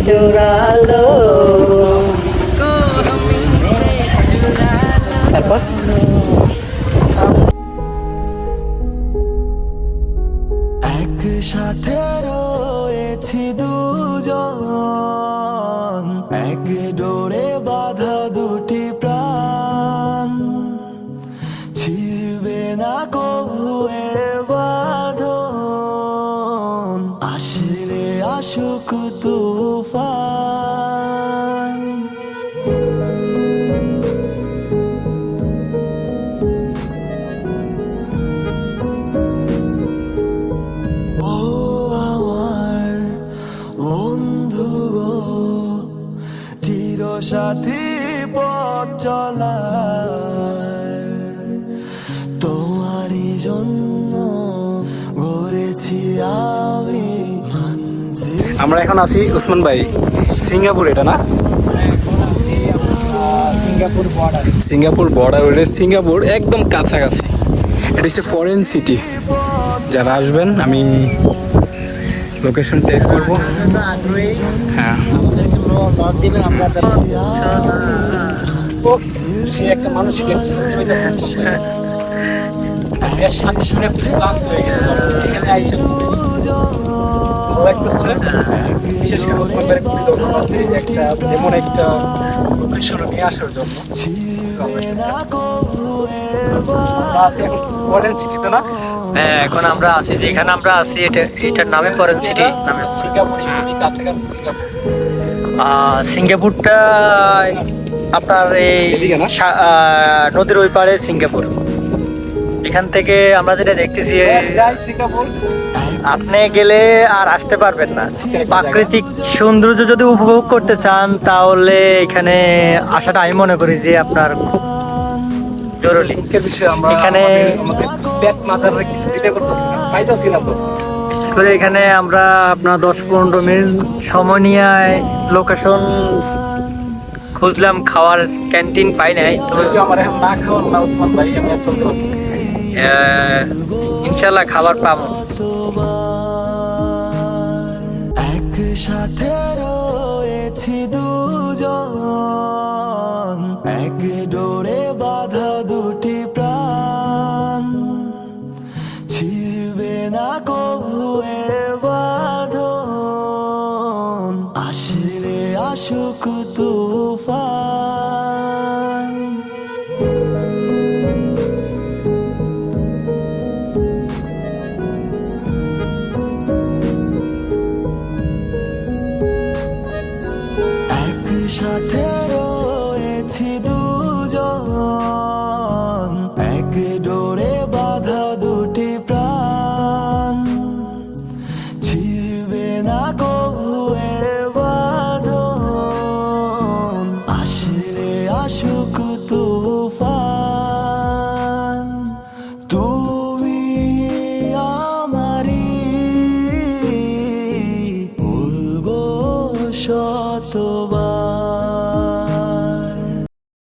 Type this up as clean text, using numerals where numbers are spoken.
চুরালো। তারপর একসাথে রয়েছি দুজন, এক ডোরে বাঁধা দুটি প্রাণ, ছিড়বে না কভু এ বাঁধন, আসলে আসুক তুফান। ও আমার বন্ধু গো, চির সাথী পথ চলার, তোমারই জন্য গড়েছি আমি মঞ্জিল। আমরা এখন আছি উসমান ভাই, সিঙ্গাপুর, এটা না? সিঙ্গাপুর বর্ডার, ওটা সিঙ্গাপুর একদম কাছাকাছি। এটা হচ্ছে ফরেন সিটি। যারা আসবেন আমি লোকেশন ট্যাগ করবো। হ্যাঁ, সে একটা মানুষ বিশেষ করে ওসমান ভাইয়ের প্রতি ধন্যবাদ একটা এমন একটা লোকেশনে নিয়ে আসার জন্য। ফরেন সিটিতে না? হ্যাঁ, এখন আমরা আছি যেখানে আমরা আছি এটার নামে ফরেন সিটি নামে। সিঙ্গাপুর কাছাকাছি। সিঙ্গাপুরটা আপনার এই এদিকে না? নদীর ওই পারে সিঙ্গাপুর। এখান থেকে আমরা যেটা দেখতেছি, যাই সিঙ্গাপুর, আপনি গেলে আর আসতে পারবেন না। প্রাকৃতিক সৌন্দর্য যদি উপভোগ করতে চান তাহলে এখানে আসাটা আমি মনে করি যে আপনার খুব জরুরি। বিষয়ে আমরা এখানে আমাদের পেট মাজারে কিছু দিতে করতেছি না, পাইতেছি না তো। বিশেষ করে এখানে আমরা আপনার 10-15 মিনিট সময় নিয়ে লোকেশন খুঁজলাম, খাওয়ার ক্যান্টিন পাই নাই। তো যদি আমার এখন না খাওয়ার না ওসমান ভাই, আমি আর চলতে পারবো না। ইনশাল্লাহ খাবার পাবো। একসাথে রয়েছি দুজন, এক ডোরে বাঁধা দুটি প্রাণ, ছিড়বে না কভু এ বাঁধন, আসলে আসুক তুফান। একসাথে রয়েছি দুজন, এক ডোরে বাঁধা দুটি প্রাণ, ছিড়বে না কভু এ বাঁধন, আসলে আসুক তুফান। তুমি আমারি বলবো